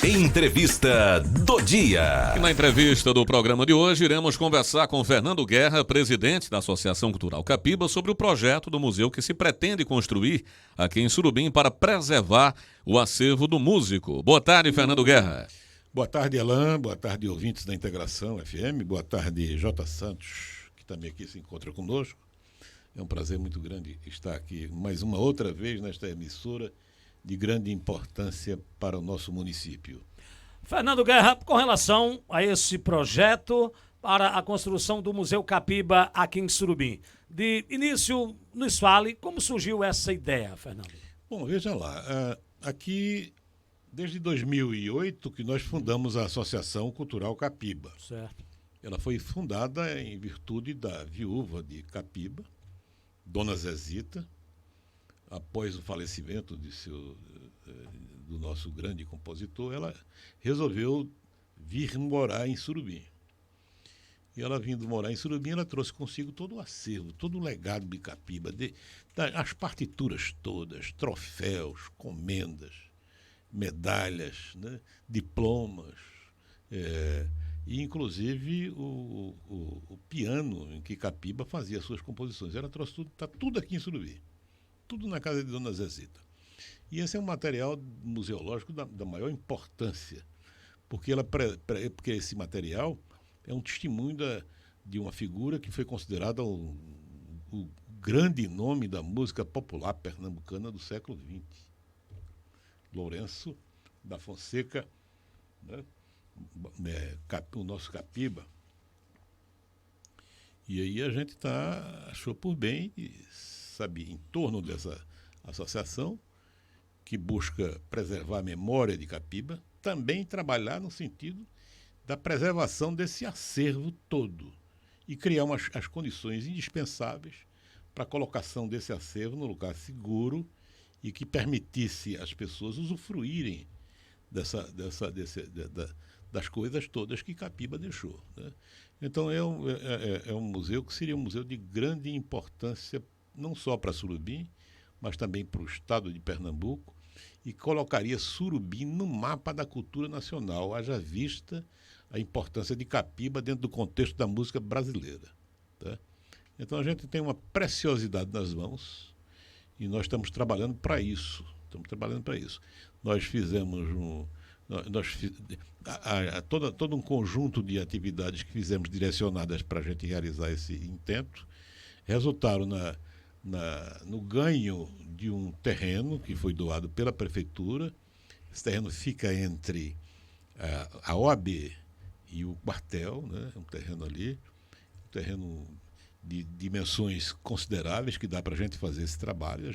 Entrevista do dia. E na entrevista do programa de hoje, iremos conversar com Fernando Guerra, presidente da Associação Cultural Capiba, sobre o projeto do museu que se pretende construir aqui em Surubim para preservar o acervo do músico. Boa tarde, Fernando Guerra. Boa tarde, Elan. Boa tarde, ouvintes da Integração FM. Boa tarde, J. Santos, que também aqui se encontra conosco. É um prazer muito grande estar aqui mais uma outra vez nesta emissora de grande importância para o nosso município. Fernando Guerra, com relação a esse projeto para a construção do Museu Capiba aqui em Surubim, de início, nos fale como surgiu essa ideia, Fernando. Bom, veja lá, aqui desde 2008 que nós fundamos a Associação Cultural Capiba. Certo. Ela foi fundada em virtude da viúva de Capiba, Dona Zezita, após o falecimento do nosso grande compositor, ela resolveu vir morar em Surubim. E ela vindo morar em Surubim, ela trouxe consigo todo o acervo, todo o legado de Capiba, as partituras todas, troféus, comendas, medalhas, né, diplomas, e inclusive o piano em que Capiba fazia suas composições. Ela trouxe tudo, está tudo aqui em Surubim. Tudo na casa de Dona Zezita. E esse é um material museológico da maior importância, porque esse material é um testemunho de uma figura que foi considerada o grande nome da música popular pernambucana do século XX. Lourenço da Fonseca, né? O nosso Capiba. E aí a gente achou por bem, sabe, em torno dessa associação, que busca preservar a memória de Capiba, também trabalhar no sentido da preservação desse acervo todo e criar as condições indispensáveis para a colocação desse acervo num lugar seguro e que permitisse às pessoas usufruírem das coisas todas que Capiba deixou, né? Então é um museu que seria um museu de grande importância, não só para Surubim, mas também para o estado de Pernambuco, e colocaria Surubim no mapa da cultura nacional, haja vista a importância de Capiba dentro do contexto da música brasileira, tá? Então a gente tem uma preciosidade nas mãos e nós estamos trabalhando para isso. Nós fizemos todo um conjunto de atividades que fizemos direcionadas para a gente realizar esse intento, resultaram no ganho de um terreno que foi doado pela prefeitura. Esse terreno fica entre a OAB e o quartel, né? Um terreno ali, um terreno de dimensões consideráveis que dá para a gente fazer esse trabalho.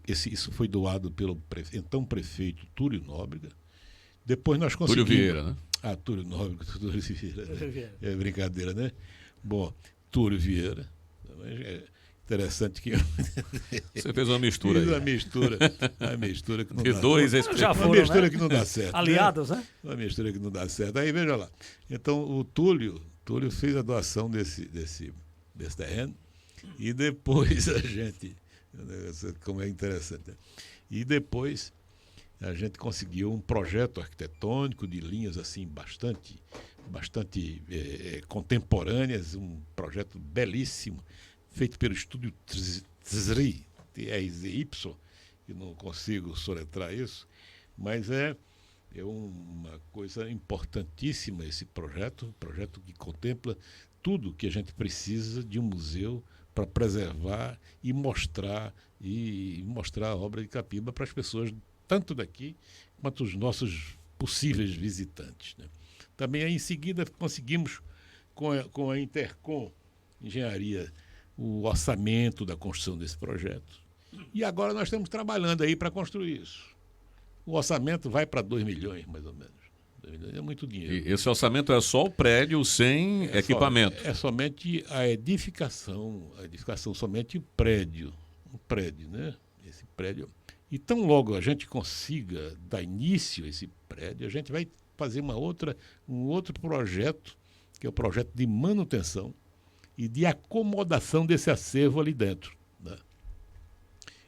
Isso foi doado pelo então prefeito Túlio Nóbrega. Depois nós conseguimos... Túlio Vieira, né? Túlio Nóbrega, Túlio Vieira. Né? É brincadeira, né? Bom, Túlio Vieira. É interessante que... Você fez uma mistura aí. Uma mistura que não de dá dois certo. Já foram, uma mistura, né? Que não dá certo. Aliados, né? Uma mistura que não dá certo. Aí, veja lá. Então, o Túlio fez a doação desse terreno e depois a gente... Como é interessante. Né? E depois a gente conseguiu um projeto arquitetônico de linhas assim bastante contemporâneas, um projeto belíssimo, feito pelo Estúdio TZRI, TZY, que não consigo soletrar isso, mas é uma coisa importantíssima esse projeto, um projeto que contempla tudo que a gente precisa de um museu para preservar e mostrar a obra de Capiba para as pessoas, tanto daqui quanto os nossos possíveis visitantes, né? Também aí, em seguida conseguimos, com a Intercom Engenharia, o orçamento da construção desse projeto. E agora nós estamos trabalhando aí para construir isso. O orçamento vai para 2 milhões, mais ou menos. É muito dinheiro. E esse orçamento é só o prédio sem equipamento? É somente a edificação, somente o prédio, né? Esse prédio. E tão logo a gente consiga dar início a esse prédio, a gente vai fazer um outro projeto, que é o projeto de manutenção e de acomodação desse acervo ali dentro, né?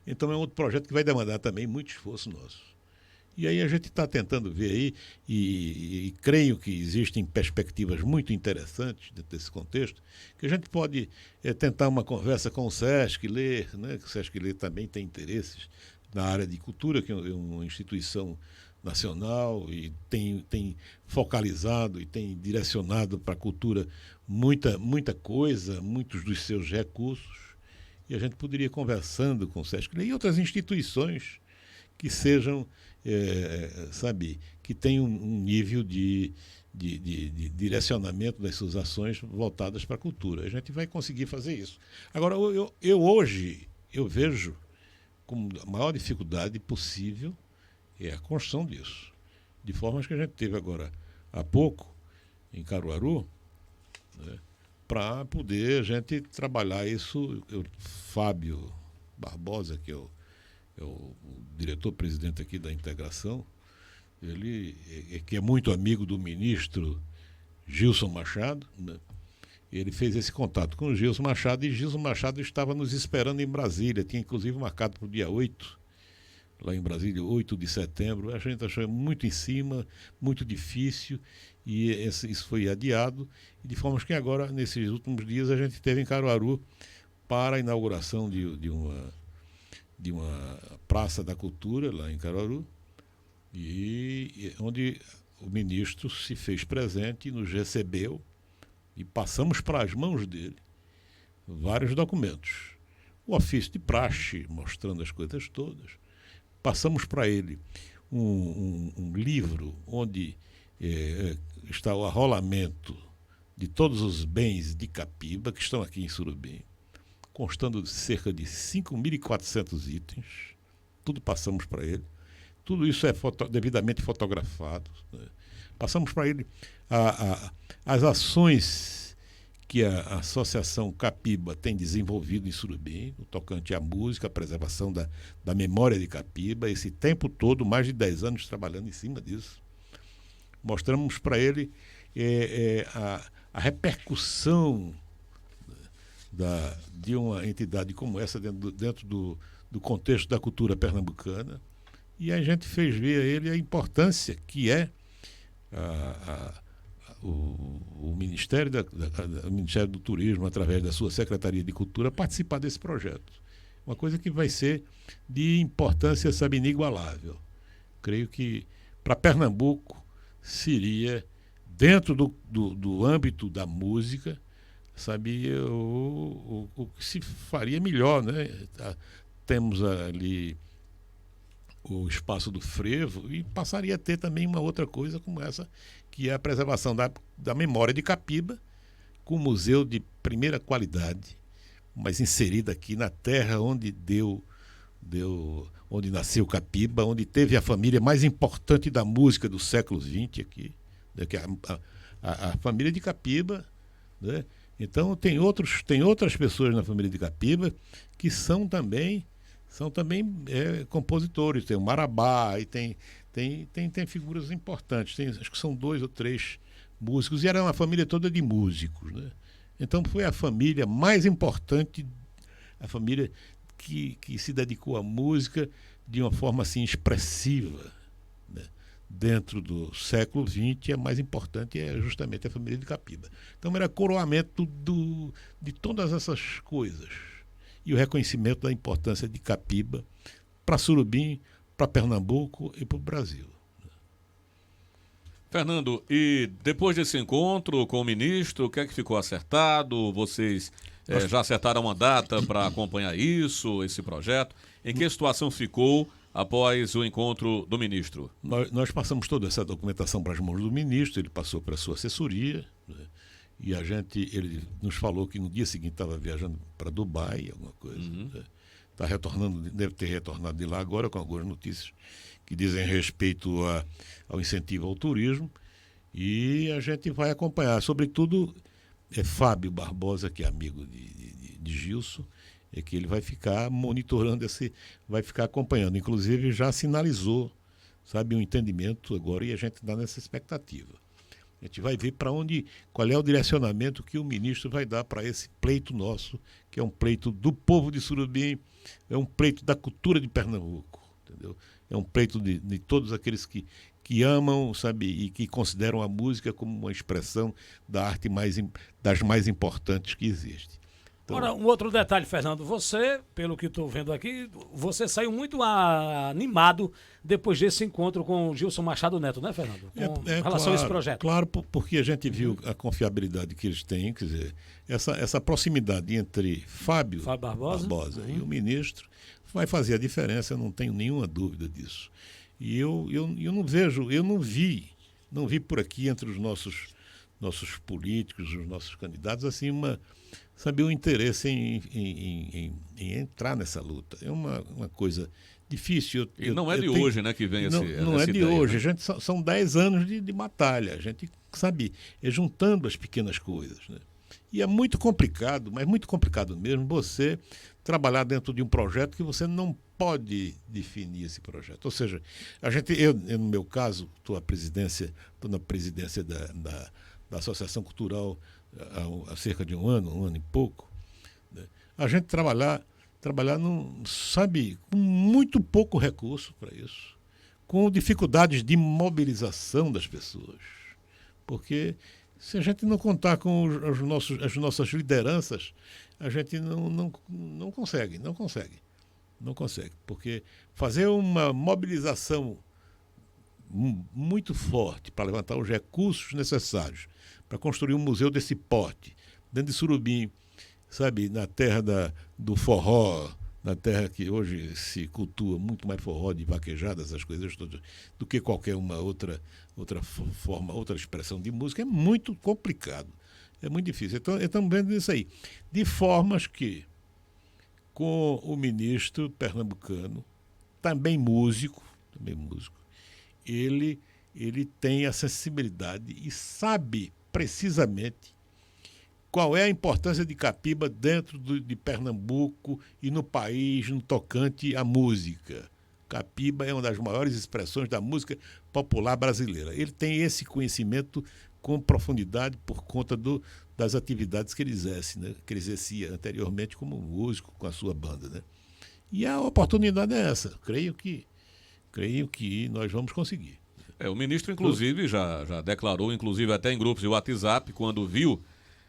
Então é um outro projeto que vai demandar também muito esforço nosso. E aí a gente está tentando ver aí, e creio que existem perspectivas muito interessantes dentro desse contexto, que a gente pode tentar uma conversa com o Sesc Lê, né? Que o Sesc Lê também tem interesses na área de cultura, que é uma instituição nacional e tem focalizado e tem direcionado para a cultura muita coisa, muitos dos seus recursos. E a gente poderia ir conversando com o Sesc Lê e outras instituições que sejam, sabe, que tenham um nível de direcionamento das suas ações voltadas para a cultura. A gente vai conseguir fazer isso. Agora, hoje, eu vejo como a maior dificuldade possível é a construção disso. De formas que a gente teve agora há pouco, em Caruaru, né, para poder a gente trabalhar isso. Fábio Barbosa, que é o diretor-presidente aqui da Integração, ele que é muito amigo do ministro Gilson Machado, né? Ele fez esse contato com o Gilson Machado, e Gilson Machado estava nos esperando em Brasília, tinha inclusive marcado para o dia 8, lá em Brasília, 8 de setembro. A gente achou muito em cima, muito difícil, e isso foi adiado, de forma que agora, nesses últimos dias, a gente esteve em Caruaru para a inauguração de uma Praça da Cultura, lá em Caruaru, e onde o ministro se fez presente e nos recebeu, e passamos para as mãos dele vários documentos. O ofício de praxe, mostrando as coisas todas. Passamos para ele um livro onde está o arrolamento de todos os bens de Capiba, que estão aqui em Surubim, constando de cerca de 5.400 itens. Tudo passamos para ele. Tudo isso é devidamente fotografado, né? Passamos para ele as ações que a Associação Capiba tem desenvolvido em Surubim, no tocante à música, a preservação da memória de Capiba, esse tempo todo, mais de 10 anos trabalhando em cima disso. Mostramos para ele a repercussão de uma entidade como essa dentro do contexto da cultura pernambucana, e a gente fez ver a ele a importância que é o Ministério o Ministério do Turismo, através da sua Secretaria de Cultura, participar desse projeto. Uma coisa que vai ser de importância, sabe, inigualável. Creio que para Pernambuco seria, dentro do âmbito da música, sabe, o que se faria melhor, né? Temos ali o espaço do frevo, e passaria a ter também uma outra coisa como essa, que é a preservação da memória de Capiba, com um museu de primeira qualidade, mas inserida aqui na terra onde onde nasceu Capiba, onde teve a família mais importante da música do século XX aqui, né, que é a família de Capiba, né? Então tem outras pessoas na família de Capiba que são também compositores. Tem o Marabá, e tem figuras importantes. Acho que são 2 ou 3 músicos, e era uma família toda de músicos, né? Então foi a família mais importante, a família que se dedicou à música de uma forma assim expressiva, né? Dentro do século XX, a mais importante é justamente a família de Capiba. Então era coroamento de todas essas coisas, e o reconhecimento da importância de Capiba para Surubim, para Pernambuco e para o Brasil. Fernando, e depois desse encontro com o ministro, o que é que ficou acertado? Vocês já acertaram uma data para acompanhar esse projeto? Em que situação ficou após o encontro do ministro? Nós passamos toda essa documentação para as mãos do ministro, ele passou para a sua assessoria, né? E ele nos falou que no dia seguinte estava viajando para Dubai, alguma coisa. Uhum. Né? Tá retornando, deve ter retornado de lá agora com algumas notícias que dizem respeito ao incentivo ao turismo, e a gente vai acompanhar. Sobretudo, Fábio Barbosa, que é amigo de Gilson, é que ele vai ficar monitorando, vai ficar acompanhando. Inclusive, já sinalizou, sabe, um entendimento agora, e a gente está nessa expectativa. A gente vai ver qual é o direcionamento que o ministro vai dar para esse pleito nosso, que é um pleito do povo de Surubim, é um pleito da cultura de Pernambuco, entendeu? é um pleito de todos aqueles que amam, sabe, e que consideram a música como uma expressão da arte das mais importantes que existe. Então, Ora, um outro detalhe, Fernando, você, pelo que estou vendo aqui, você saiu muito animado depois desse encontro com o Gilson Machado Neto, né, Fernando? Com relação a esse projeto. Claro, porque a gente viu a confiabilidade que eles têm, quer dizer, essa proximidade entre Fábio Barbosa e o ministro vai fazer a diferença, eu não tenho nenhuma dúvida disso. E eu não vi por aqui entre os nossos políticos, os nossos candidatos, assim, um interesse em entrar nessa luta. É uma coisa difícil. E não é de hoje, né, que vem não é de ideia, hoje. né? A gente, são 10 anos de batalha. A gente, sabe, é juntando as pequenas coisas, né? E é muito complicado, mas muito complicado mesmo, você trabalhar dentro de um projeto que você não pode definir esse projeto. Ou seja, eu no meu caso, estou na presidência da Associação Cultural há cerca de um ano e pouco, né? A gente trabalhar sabe, com muito pouco recurso para isso, com dificuldades de mobilização das pessoas. Porque se a gente não contar com as nossas lideranças, a gente não consegue. Porque fazer uma mobilização muito forte para levantar os recursos necessários para construir um museu desse porte, dentro de Surubim, sabe, na terra do forró, na terra que hoje se cultua muito mais forró de vaquejadas, essas coisas todas, do que qualquer uma outra forma, outra expressão de música, é muito complicado, é muito difícil. Então, estamos vendo isso aí, de formas que, com o ministro pernambucano, também músico, ele tem a sensibilidade e sabe precisamente qual é a importância de Capiba dentro de Pernambuco e no país, no tocante à música. Capiba é uma das maiores expressões da música popular brasileira. Ele tem esse conhecimento com profundidade por conta das atividades que ele exerce, né? Que ele exercia anteriormente como músico com a sua banda, né? E a oportunidade é essa. Creio que nós vamos conseguir. O ministro, inclusive, já declarou, inclusive até em grupos de WhatsApp, quando viu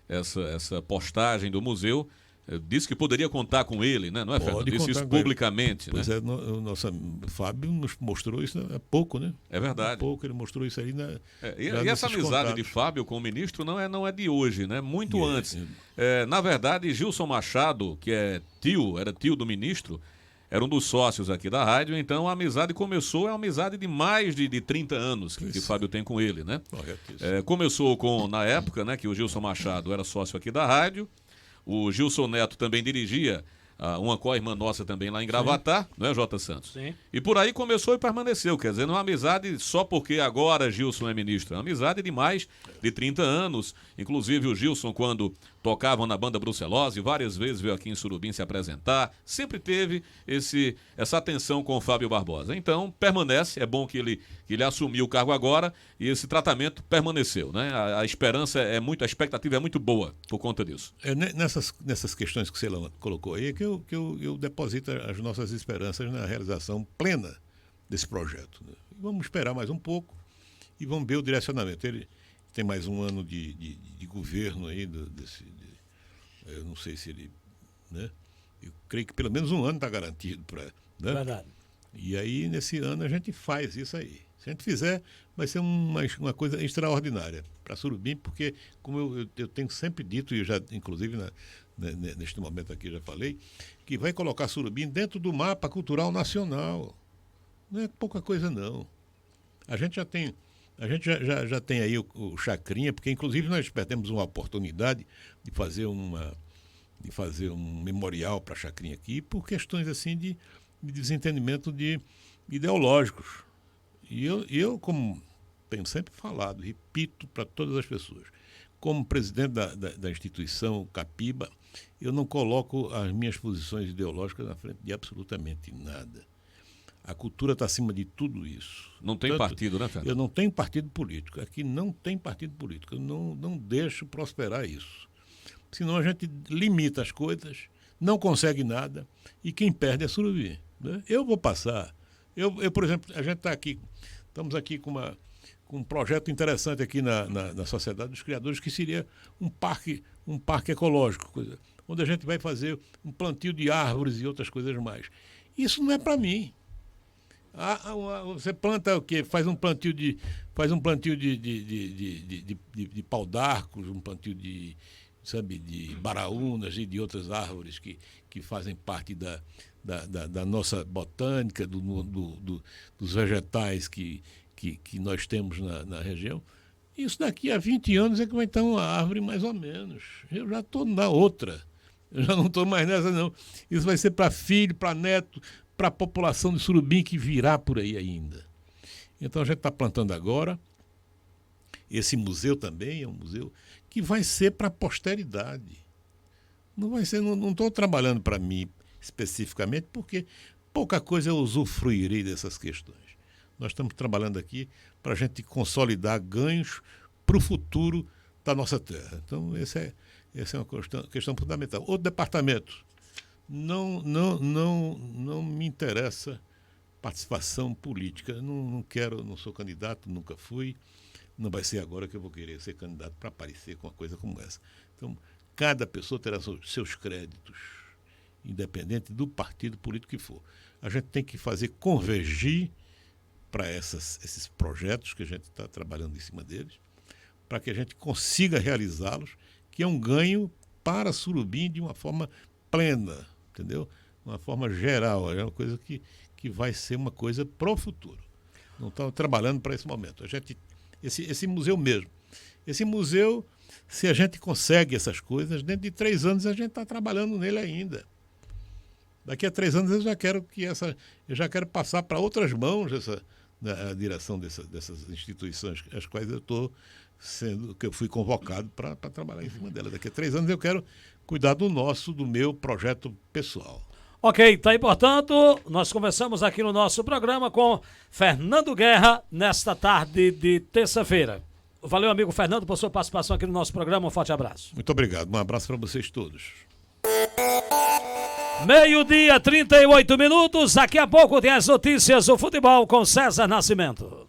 essa postagem do museu, disse que poderia contar com ele, né? Não é, Fernando? Disse isso publicamente, pois né? O nosso Fábio nos mostrou isso há pouco, né? É verdade. Há pouco ele mostrou isso aí. E essa amizade de Fábio com o ministro não é de hoje, né? Muito antes. Na verdade, Gilson Machado, que era tio do ministro, era um dos sócios aqui da rádio, então a amizade começou, é uma amizade de mais de 30 anos que Fábio tem com ele, né? Começou na época, né, que o Gilson Machado era sócio aqui da rádio, o Gilson Neto também dirigia uma co-irmã nossa também lá em Gravatá, não é, Jota Santos? Sim. E por aí começou e permaneceu, quer dizer, não é uma amizade só porque agora Gilson é ministro, é uma amizade de mais de 30 anos, inclusive o Gilson, quando tocavam na banda Brucelose, várias vezes veio aqui em Surubim se apresentar, sempre teve essa atenção com o Fábio Barbosa. Então, permanece, é bom que ele assumiu o cargo agora e esse tratamento permaneceu, né? A expectativa é muito boa por conta disso. Nessas questões que você colocou aí, é que eu deposito as nossas esperanças na realização plena desse projeto, né? Vamos esperar mais um pouco e vamos ver o direcionamento. Ele tem mais um ano de governo aí, eu não sei se ele, né? Eu creio que pelo menos um ano está garantido para, né? Verdade. E aí, nesse ano, a gente faz isso aí. Se a gente fizer, vai ser uma coisa extraordinária para Surubim, porque, como eu tenho sempre dito, e eu já, inclusive, neste momento aqui já falei, que vai colocar Surubim dentro do mapa cultural nacional. Não é pouca coisa, não. A gente já tem aí o Chacrinha, porque, inclusive, nós perdemos uma oportunidade de fazer um memorial para a Chacrinha aqui, por questões assim de desentendimento ideológicos. E eu, como tenho sempre falado, repito para todas as pessoas, como presidente da instituição Capiba, eu não coloco as minhas posições ideológicas na frente de absolutamente nada. A cultura está acima de tudo isso. Não tem partido, né, Fernando? Eu não tenho partido político. Aqui não tem partido político. Eu não deixo prosperar isso. Senão a gente limita as coisas, não consegue nada, e quem perde é Surubim, né? Eu vou passar Por exemplo, a gente estamos aqui com um projeto interessante aqui na Sociedade dos Criadores, que seria um parque ecológico, onde a gente vai fazer um plantio de árvores e outras coisas mais. Isso não é para mim. Você planta o quê? Faz um plantio de pau-d'arcos, um plantio de baraúnas e de outras árvores que fazem parte da nossa botânica, dos vegetais que nós temos na região. Isso daqui a 20 anos é que vai estar uma árvore mais ou menos. Eu já estou na outra. Eu já não estou mais nessa, não. Isso vai ser para filho, para neto, para a população de Surubim que virá por aí ainda. Então a gente está plantando agora. Esse museu também é um museu que vai ser para a posteridade. Não vai ser, não estou trabalhando para mim especificamente, porque pouca coisa eu usufruirei dessas questões. Nós estamos trabalhando aqui para a gente consolidar ganhos para o futuro da nossa terra. Então, essa é uma questão fundamental. Outro departamento, não me interessa participação política. Não quero, não sou candidato, nunca fui. Não vai ser agora que eu vou querer ser candidato para aparecer com uma coisa como essa. Então, cada pessoa terá seus créditos, independente do partido político que for. A gente tem que fazer convergir para esses projetos que a gente está trabalhando em cima deles, para que a gente consiga realizá-los, que é um ganho para Surubim de uma forma plena, entendeu? Uma forma geral, é uma coisa que vai ser uma coisa para o futuro. Não estamos trabalhando para esse momento. Esse museu mesmo. Esse museu, se a gente consegue essas coisas, dentro de 3 anos a gente está trabalhando nele ainda. Daqui a 3 anos eu já quero passar para outras mãos a direção dessas instituições, as quais que eu fui convocado para trabalhar em cima delas. Daqui a 3 anos eu quero cuidar do meu projeto pessoal. Ok, tá aí, portanto, nós conversamos aqui no nosso programa com Fernando Guerra nesta tarde de terça-feira. Valeu, amigo Fernando, por sua participação aqui no nosso programa. Um forte abraço. Muito obrigado. Um abraço para vocês todos. 12:38. Daqui a pouco tem as notícias do futebol com César Nascimento.